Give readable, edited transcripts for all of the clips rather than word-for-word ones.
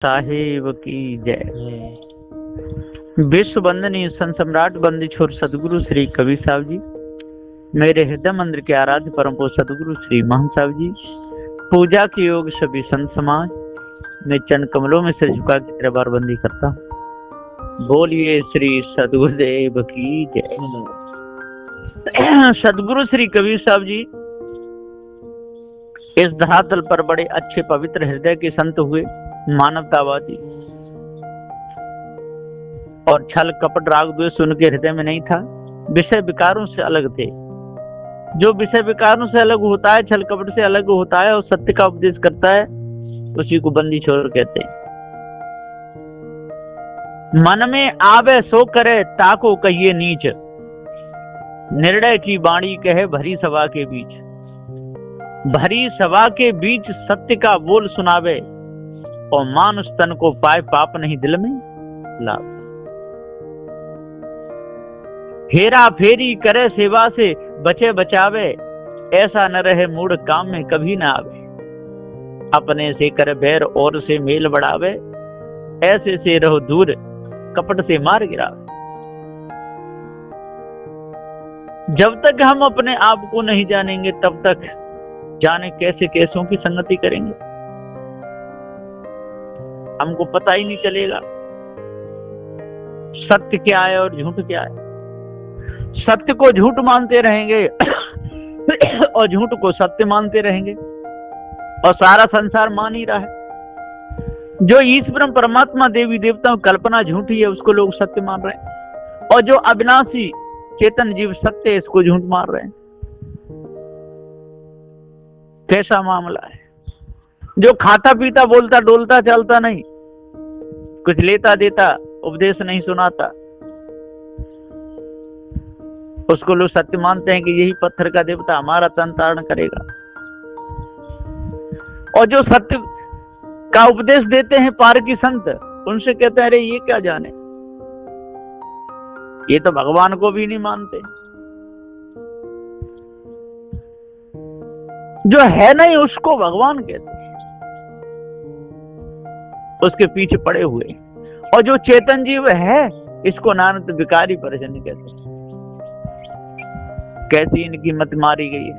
साहेब की जय। विश्व वंदनीय संत सम्राट बंदी छोर सदगुरु श्री कबीर साहब जी, मेरे हृदय मंदिर के आराध्य परम पूज्य सदगुरु श्री महंत साहब जी, पूजा के योग सभी संत समाज, मैं चरण कमलों में सिर झुका के दरबार बंदी करता हूँ। बोलिए श्री सदगुरुदेव की जय। सदगुरु श्री कबीर साहब जी इस धरातल पर बड़े अच्छे पवित्र हृदय के संत हुए, मानवतावादी, और छल कपट राग द्वेष उनके हृदय में नहीं था। विषय विकारों से अलग थे। जो विषय विकारों से अलग होता है, छल कपट से अलग होता है और सत्य का उपदेश करता है, उसी को बंदी छोर कहते हैं। मन में आवे सो करे, ताको कहिए नीच, निर्णय की वाणी कहे भरी सभा के बीच। भरी सभा के बीच सत्य का बोल सुनावे, और मानुष तन को पाए पाप नहीं दिल में लाभ। हेरा फेरी करे सेवा से बचे बचावे, ऐसा न रहे मूढ़ काम में कभी ना आवे। अपने से करे बैर और से मेल बढ़ावे, ऐसे से रहो दूर कपट से मार गिरावे। जब तक हम अपने आप को नहीं जानेंगे, तब तक जाने कैसे कैसों की संगति करेंगे, हमको पता ही नहीं चलेगा सत्य क्या है और झूठ क्या है। सत्य को झूठ मानते रहेंगे और झूठ को सत्य मानते रहेंगे, और सारा संसार मान ही रहा है। जो ईश्वर परमात्मा देवी देवताओं कल्पना झूठी है, उसको लोग सत्य मान रहे हैं, और जो अविनाशी चेतन जीव सत्य है, इसको झूठ मान रहे हैं। कैसा मामला है। जो खाता पीता बोलता डोलता चलता नहीं, कुछ लेता देता उपदेश नहीं सुनाता, उसको लोग सत्य मानते हैं कि यही पत्थर का देवता हमारा तन तारण करेगा। और जो सत्य का उपदेश देते हैं पार की संत, उनसे कहते हैं अरे ये क्या जाने, ये तो भगवान को भी नहीं मानते। जो है नहीं उसको भगवान कहते हैं, उसके पीछे पड़े हुए। और जो चेतन जीव है, इसको नानक विकारी परिजन कहते हैं। कैसी इनकी मत मारी गई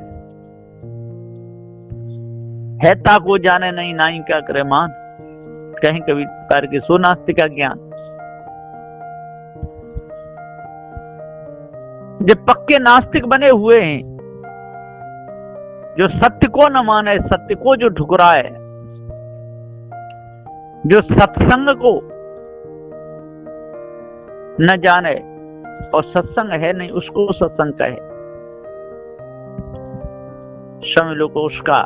है ताको जाने नहीं, नाई क्या करे मान, कहीं कभी प्रकार के सो नास्तिक का ज्ञान। जो पक्के नास्तिक बने हुए हैं, जो सत्य को न माने, सत्य को जो ठुकराए, जो सत्संग को न जाने और सत्संग है नहीं उसको सत्संग कहे, समझ लो को उसका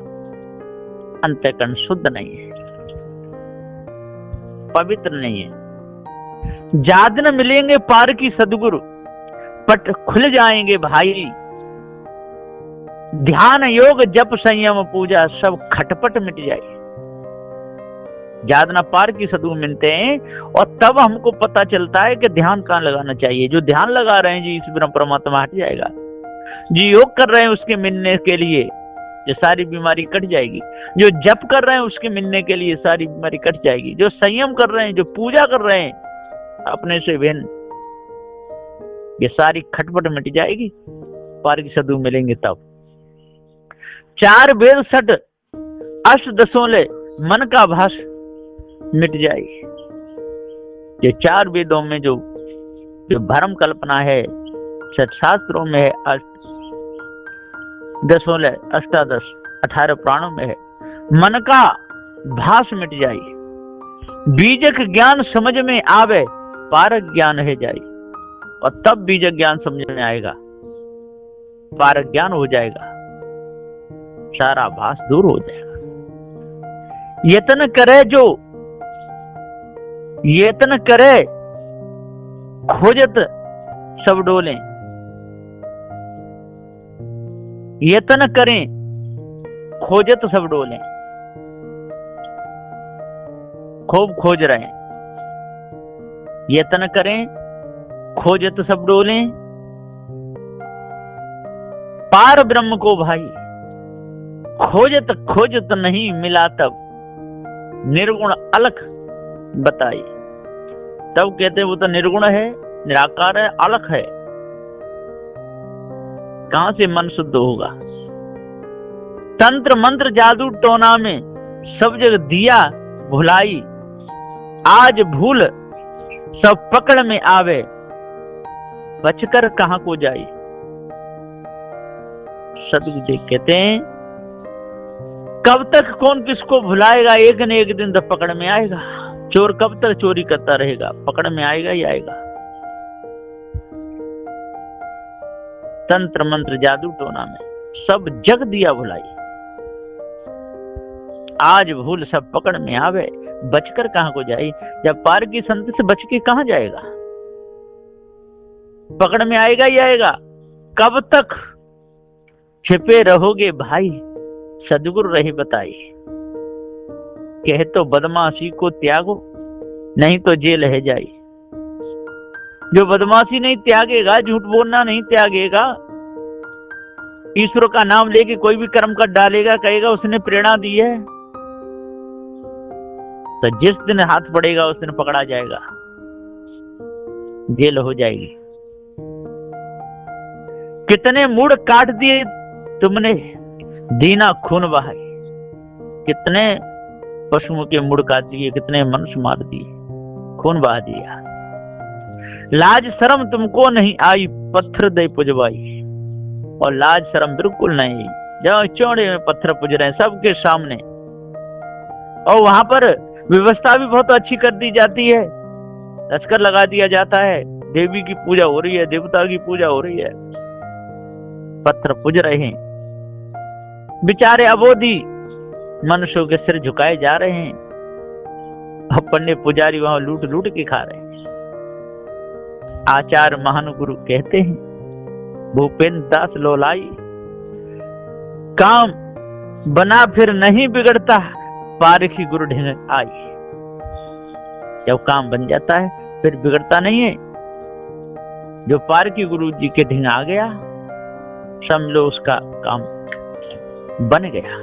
अंतःकरण शुद्ध नहीं है, पवित्र नहीं है। जादन मिलेंगे पार की सदगुरु, पट खुल जाएंगे भाई। ध्यान योग जप संयम पूजा, सब खटपट मिट जाए। जादना पार की सदगुरु मिलते हैं, और तब हमको पता चलता है कि ध्यान कहाँ लगाना चाहिए। जो ध्यान लगा रहे हैं जी, ईश्वर परमात्मा हट जाएगा। जो योग कर रहे हैं उसके मिलने के लिए ये सारी बीमारी कट जाएगी। जो जप कर रहे हैं उसके मिलने के लिए सारी बीमारी कट जाएगी। जो संयम कर रहे हैं, जो पूजा कर रहे हैं अपने से भिन्न, ये सारी खटपट मिट जाएगी। पार की सदगुरु मिलेंगे तब। चार वेद सठ अष्ट दशोले मन का भाष मिट जाएगी। ये चार वेदों में जो भ्रम कल्पना है, शास्त्रों में है, दशोले अष्टादश 18 प्राणों में है, मन का भाष मिट जाए। बीजक ज्ञान समझ में आवे, पारक ज्ञान है जाए। और तब बीजक ज्ञान समझ में आएगा, पारक ज्ञान हो जाएगा, सारा भास दूर हो जाएगा। यत्न करे जो यत्न करे, खोजत सब डोलें। यत्न करें, खोजत सब डोलें। खूब खोज रहे हैं, यत्न करें, खोजत सब डोलें। पार ब्रह्म को भाई खोजत खोजत नहीं मिला, तब निर्गुण अलख बताइए। तब कहते हैं वो तो निर्गुण है, निराकार है, अलख है, कहां से मन शुद्ध होगा। तंत्र मंत्र जादू टोना में सब जगह दिया भुलाई, आज भूल सब पकड़ में आवे, बचकर कहां को जाई। सदगुरु कहते हैं कब तक कौन किसको भुलाएगा, एक न एक दिन तो पकड़ में आएगा। चोर कब तक चोरी करता रहेगा, पकड़ में आएगा ही आएगा। तंत्र मंत्र जादू टोना में सब जग दिया भुलाई, आज भूल सब पकड़ में आवे, बचकर कहां को जाए। जब पार की संत से बच के कहां जाएगा, पकड़ में आएगा ही आएगा। कब तक छिपे रहोगे भाई, सदगुरु रही बताइए। कहे तो बदमाशी को त्यागो, नहीं तो जेल है जाई। जो बदमाशी नहीं त्यागेगा, झूठ बोलना नहीं त्यागेगा, ईश्वर का नाम लेके कोई भी कर्म कर डालेगा, कहेगा उसने प्रेरणा दी है, तो जिस दिन हाथ पड़ेगा उस दिन पकड़ा जाएगा, जेल हो जाएगी। कितने मूड काट दिए तुमने, दीना खून बहाई। कितने पशुओं के मूड काट दिए, कितने मनुष्य मार दिए, खून बहा दिया। लाज शर्म तुमको नहीं आई, पत्थर दे पुजवाई। और लाज शर्म बिल्कुल नहीं, जब चौड़े में पत्थर पुज रहे हैं सबके सामने, और वहां पर व्यवस्था भी बहुत अच्छी कर दी जाती है, लश्कर लगा दिया जाता है, देवी की पूजा हो रही है, देवता की पूजा हो रही है, पत्थर पुज रहे हैं। बेचारे अबोधी मनुष्यों के सिर झुकाए जा रहे हैं, और पंडित पुजारी वहां लूट लूट के खा रहे हैं। आचार्य महानुगुरु कहते हैं, भूपेन्द्र दास लोलाई, काम बना फिर नहीं बिगड़ता, पारखी गुरु ढिंग आई। जब काम बन जाता है फिर बिगड़ता नहीं है। जो पारखी गुरु जी के ढिंग आ गया, समझ लो उसका काम बन गया।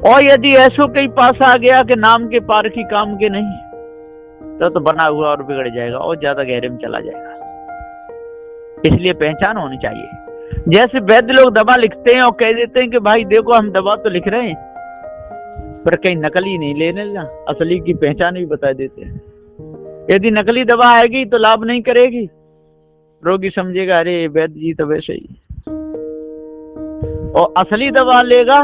और यदि ऐसो कई पास आ गया कि नाम के पारखी काम के नहीं, तो बना हुआ और बिगड़ जाएगा और ज्यादा गहरे में चला जाएगा। इसलिए पहचान होनी चाहिए। जैसे वैद्य लोग दवा लिखते हैं और कह देते हैं कि भाई देखो हम दवा तो लिख रहे हैं, पर कहीं नकली नहीं लेने ना, असली की पहचान भी बता देते हैं। यदि नकली दवा आएगी तो लाभ नहीं करेगी, रोगी समझेगा अरे वैद्य जी तो वैसे ही, और असली दवा लेगा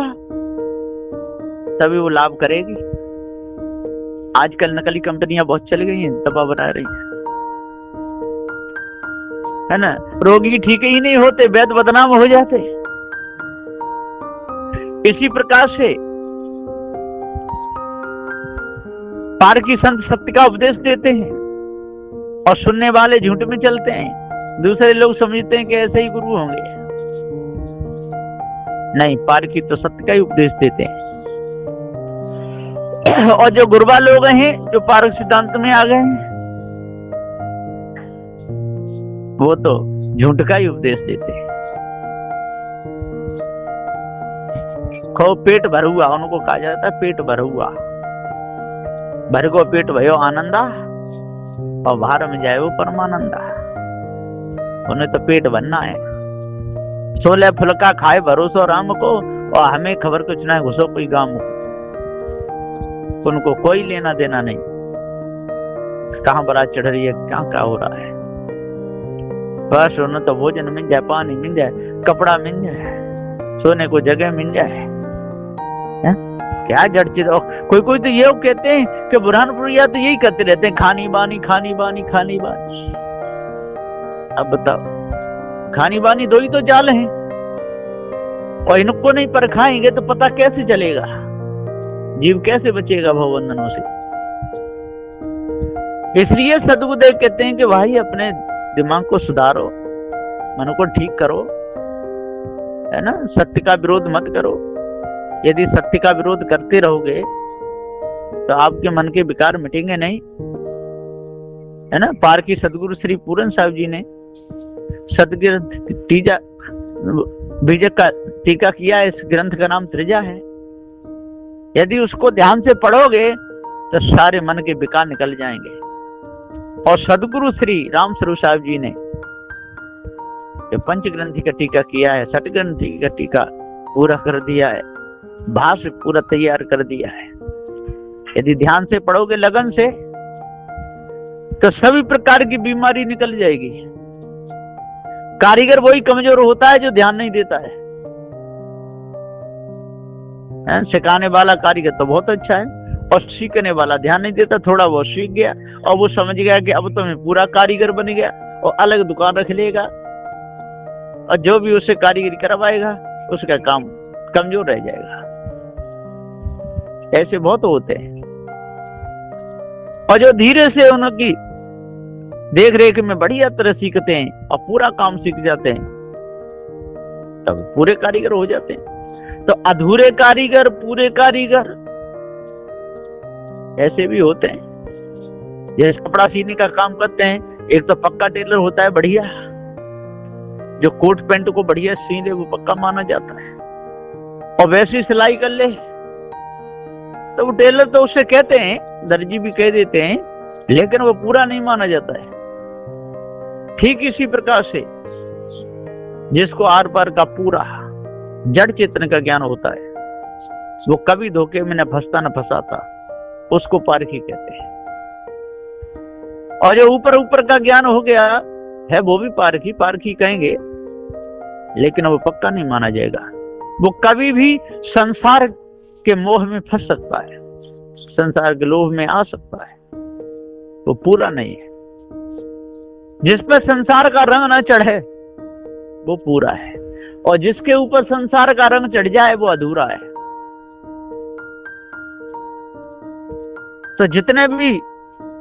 तभी वो लाभ करेगी। आजकल नकली कंपनियां बहुत चल गई हैं, दवा बना रही है ना। रोगी ठीक ही नहीं होते, वैद्य बदनाम हो जाते। इसी प्रकार से पारखी संत सत्य का उपदेश देते हैं और सुनने वाले झूठ में चलते हैं। दूसरे लोग समझते हैं कि ऐसे ही गुरु होंगे, नहीं, पारखी तो सत्य का ही उपदेश देते हैं। और जो गुरबा लोग हैं जो पारख सिद्धांत में आ गए हैं, वो तो झूठ का ही उपदेश देते हैं। खो पेट भर हुआ, उनको कहा जाता है पेट भर हुआ। भर को पेट भयो आनंदा, और बाहर में जाए वो परमानंदा। उन्हें तो पेट भरना है। 16 फुलका खाए भरोसो राम को, और हमें खबर कुछ ना है घुसो कोई गांव को। उनको कोई लेना देना नहीं, कहां बारात चढ़ रही है, क्या हो रहा है। बस उन्हें तो भोजन मिल जाए, पानी मिल जाए, कपड़ा मिल जाए, सोने को जगह मिल जाए, क्या जड़ चीज। कोई कोई तो ये कहते हैं कि बुरहानपुरिया तो यही करते रहते हैं, खानी बानी खानी बानी खानी बानी। अब बताओ, खानी बानी दो ही तो जाल हैं, और इनको नहीं परखाएंगे तो पता कैसे चलेगा, जीव कैसे बचेगा भवबंधनों से। इसलिए सदगुरुदेव कहते हैं कि भाई अपने दिमाग को सुधारो, मन को ठीक करो, है ना। सत्य का विरोध मत करो। यदि सत्य का विरोध करते रहोगे तो आपके मन के विकार मिटेंगे नहीं, है ना। पारखी सदगुरु श्री पूरन साहब जी ने सदग्रंथ तीजा बीजक का टीका किया। इस ग्रंथ का नाम त्रिजा है। यदि उसको ध्यान से पढ़ोगे तो सारे मन के विकार निकल जाएंगे। और सदगुरु श्री राम स्वरूप साहब जी ने जो पंचग्रंथि का टीका किया है, षटग्रंथि का टीका पूरा कर दिया है, भाष्य पूरा तैयार कर दिया है। यदि ध्यान से पढ़ोगे लगन से तो सभी प्रकार की बीमारी निकल जाएगी। कारीगर वही कमजोर होता है जो ध्यान नहीं देता है। सिखाने वाला कारीगर तो बहुत अच्छा है, और सीखने वाला ध्यान नहीं देता, थोड़ा वो सीख गया और वो समझ गया कि अब तो मैं पूरा कारीगर बन गया, और अलग दुकान रख लेगा, और जो भी उससे कारीगरी करवाएगा उसका काम कमजोर रह जाएगा। ऐसे बहुत होते हैं। और जो धीरे से उनकी देख रेख में बढ़िया तरह सीखते हैं और पूरा काम सीख जाते हैं, तब पूरे कारीगर हो जाते हैं। तो अधूरे कारीगर, पूरे कारीगर ऐसे भी होते हैं। जैसे कपड़ा सीने का काम करते हैं, एक तो पक्का टेलर होता है बढ़िया, जो कोट पैंट को बढ़िया सी ले वो पक्का माना जाता है, और वैसी सिलाई कर ले तो वो टेलर तो उससे कहते हैं, दर्जी भी कह देते हैं, लेकिन वो पूरा नहीं माना जाता है। ठीक इसी प्रकार से जिसको आर पार का पूरा जड़ चेतन का ज्ञान होता है, वो कभी धोखे में न फंसता न फंसाता, उसको पारखी कहते हैं। और जो ऊपर ऊपर का ज्ञान हो गया है वो भी पारखी पारखी कहेंगे, लेकिन वो पक्का नहीं माना जाएगा। वो कभी भी संसार के मोह में फंस सकता है, संसार के लोभ में आ सकता है, वो पूरा नहीं है। जिस पर संसार का रंग न चढ़े वो पूरा है, और जिसके ऊपर संसार का रंग चढ़ जाए वो अधूरा है। तो जितने भी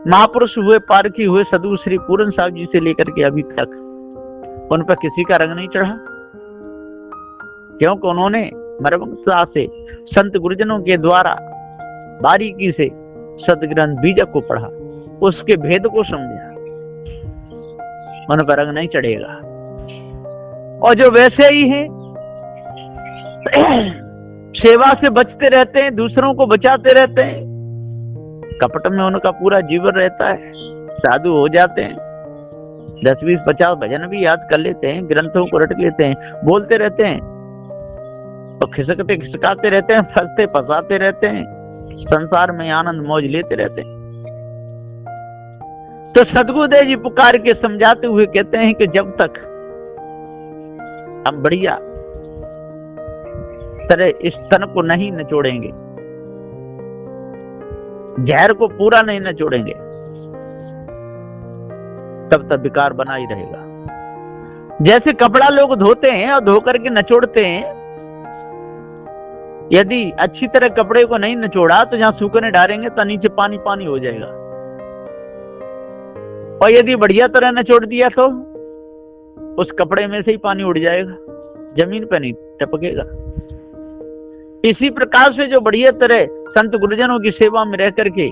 महापुरुष हुए, पारखी हुए, सदगुरु श्री पूरन साहब जी से लेकर के अभी तक, उन पर किसी का रंग नहीं चढ़ा, क्योंकि उन्होंने मर्मता से संत गुरुजनों के द्वारा बारीकी से सदग्रंथ बीजक को पढ़ा, उसके भेद को समझा, उन पर रंग नहीं चढ़ेगा। और जो वैसे ही हैं सेवा से बचते रहते हैं, दूसरों को बचाते रहते हैं, कपट में उनका पूरा जीवन रहता है, साधु हो जाते हैं, 10, 20, 50 भजन भी याद कर लेते हैं, ग्रंथों को रट लेते हैं, बोलते रहते हैं, और खिसकते खिसकाते रहते हैं, फंसते फंसाते रहते हैं, संसार में आनंद मौज लेते रहते हैं। तो सदगुरुदेव जी पुकार के समझाते हुए कहते हैं कि जब तक हम बढ़िया तरह इस तन को नहीं निचोड़ेंगे, जहर को पूरा नहीं निचोड़ेंगे, तब तक विकार बना ही रहेगा। जैसे कपड़ा लोग धोते हैं और धो करके निचोड़ते हैं, यदि अच्छी तरह कपड़े को नहीं निचोड़ा तो जहां सूखने डालेंगे तो नीचे पानी पानी हो जाएगा, और यदि बढ़िया तरह निचोड़ दिया तो उस कपड़े में से ही पानी उड़ जाएगा, जमीन पर नहीं टपकेगा। इसी प्रकार से जो बढ़िया तरह संत गुरुजनों की सेवा में रह करके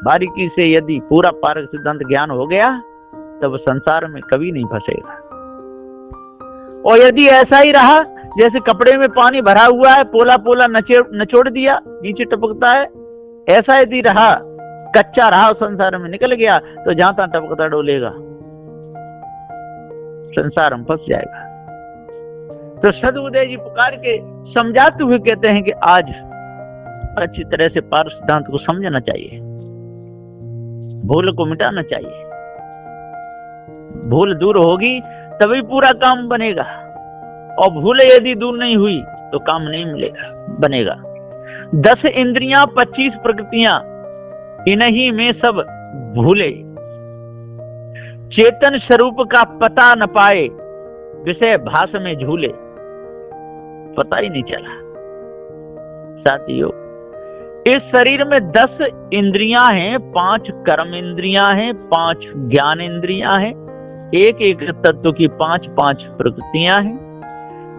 बारीकी से यदि पूरा पारक सिद्धांत ज्ञान हो गया, तब संसार में कभी नहीं फंसेगा। और यदि ऐसा ही रहा जैसे कपड़े में पानी भरा हुआ है, पोला पोला नचोड़ दिया, नीचे टपकता है, ऐसा यदि रहा, कच्चा रहा, संसार में निकल गया, तो जहां तहां टपकता डोलेगा, संसार में फंस जाएगा। तो सदगुरुदेव जी पुकार के समझाते हुए कहते हैं कि आज अच्छी तरह से पार सिद्धांत को समझना चाहिए, भूल को मिटाना चाहिए। भूल दूर होगी तभी पूरा काम बनेगा, और भूल यदि दूर नहीं हुई तो काम नहीं मिलेगा, बनेगा। 10 इंद्रियां 25 प्रकृतियां, इन्हीं में सब भूले, चेतन स्वरूप का पता न पाए, विषय भास में झूले, पता ही नहीं चला। साथियों, इस शरीर में 10 इंद्रियां हैं, 5 कर्म इंद्रियां हैं, 5 ज्ञान इंद्रियां हैं, एक एक तत्व की 5-5 प्रकृतियां हैं।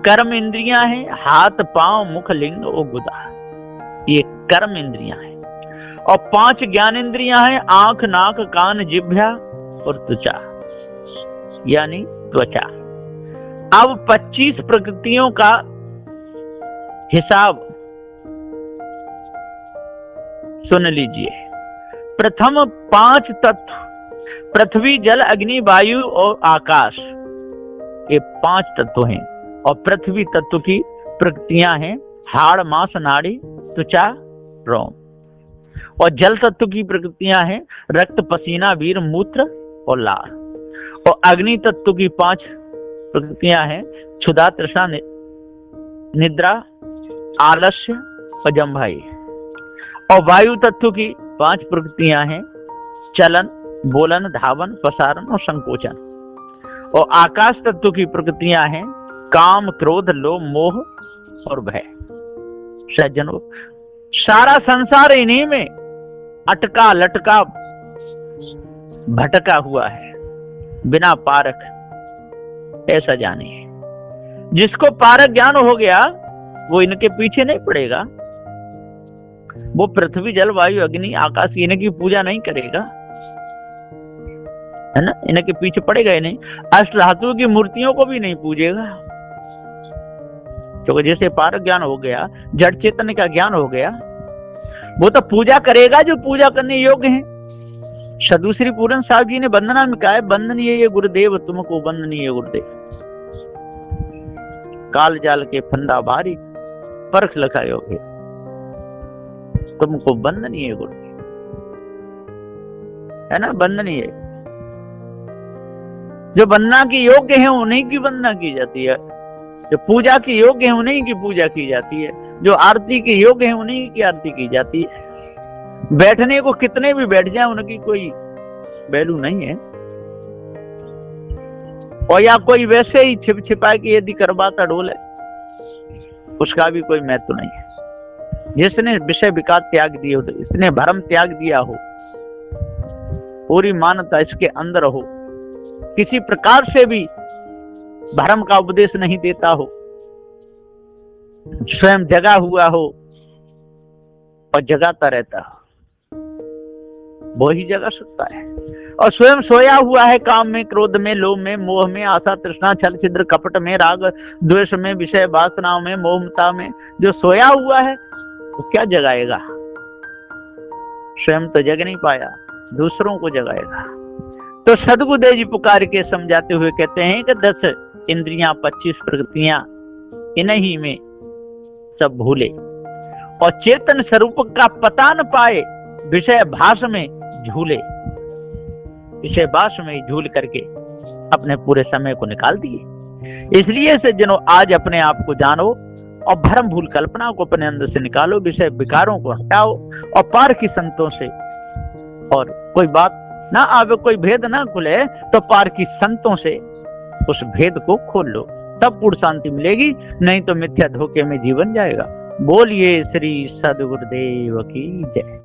कर्म इंद्रियां हैं, हाथ पांव मुख लिंग और गुदा, ये कर्म इंद्रियां हैं। और 5 ज्ञान इंद्रियां हैं, आंख नाक कान जिह्वा और त्वचा, यानी त्वचा। अब 25 प्रकृतियों का हिसाब सुन लीजिए। प्रथम 5 तत्व पृथ्वी, जल, अग्नि, वायु और आकाश, ये 5 तत्व हैं। और पृथ्वी तत्व की प्रकृतियां हैं हाड़, मांस, नाड़ी, त्वचा, रोम। और जल तत्व की प्रकृतियां हैं रक्त, पसीना, वीर, मूत्र और लार। और अग्नि तत्व की 5 प्रकृतियां हैं क्षुधा, तृष्णा, निद्रा, आलस्य और जम्भाई। और वायु तत्व की 5 प्रकृतियां हैं चलन, बोलन, धावन, प्रसारण और संकोचन। और आकाश तत्व की प्रकृतियां हैं काम, क्रोध, लोभ, मोह और भय। सज्जनों, सारा संसार इन्हीं में अटका लटका भटका हुआ है, बिना पारक, ऐसा जानिए। जिसको पारक ज्ञान हो गया वो इनके पीछे नहीं पड़ेगा, वो पृथ्वी, जल, वायु, अग्नि, आकाश इनकी पूजा नहीं करेगा, है ना, इनके पीछे पड़ेगा ही नहीं। अष्ट धातुओं की मूर्तियों को भी नहीं पूजेगा, क्योंकि जैसे पारक ज्ञान हो गया, जड़ चेतन का ज्ञान हो गया, वो तो पूजा करेगा जो पूजा करने योग्य है। सदूश्री पूरन साहब जी ने वंदना में कहा है, वंदनीय ये गुरुदेव तुमको, वंदनीय गुरुदेव। काल जाल के फंदा भारी, परख लखा योग्य, तुमको वंदनीय गुरुदेव, है ना, वंदनीय। जो वंदना की योग्य है उन्हीं की वंदना की जाती है, जो पूजा की योग्य है उन्हीं की पूजा की जाती है, जो आरती की योग्य है उन्हीं की आरती की जाती है। बैठने को कितने भी बैठ जाए उनकी कोई वैल्यू नहीं है। और या कोई वैसे ही छिप छिपा के यदि करवाता ढोल है, उसका भी कोई महत्व नहीं है। जिसने विषय विकार त्याग दिए हो, इसने भ्रम त्याग दिया हो, पूरी मानवता इसके अंदर हो, किसी प्रकार से भी भ्रम का उपदेश नहीं देता हो, स्वयं जगा हुआ हो और जगाता रहता हो, वो ही जगा सकता है। और स्वयं सोया हुआ है काम में, क्रोध में, लोभ में, मोह में, आशा, तृष्णा, छल, छिद्र, कपट में, राग द्वेष में, विषय वासनाओं में, मोहमता में जो सोया हुआ है तो क्या जगाएगा? स्वयं तो जग नहीं पाया, दूसरों को जगाएगा। तो सदगुरुदेव जी पुकार के समझाते हुए कहते हैं कि 10 इंद्रियां, 25 प्रकृतियां, इन्हीं में सब भूले और चेतन स्वरूप का पता न पाए, विषय भाष में झूले, विषय भाष में झूल करके अपने पूरे समय को निकाल दिए। इसलिए सज्जनों, आज अपने आप को जानो और भ्रम भूल कल्पना को अपने अंदर से निकालो, विषय विकारों को हटाओ और पार की संतों से, और कोई बात ना आवे, कोई भेद ना खुले तो पार की संतों से उस भेद को खोल लो, तब पूर्ण शांति मिलेगी, नहीं तो मिथ्या धोखे में जीवन जाएगा। बोलिए श्री सद्गुरुदेव की जय।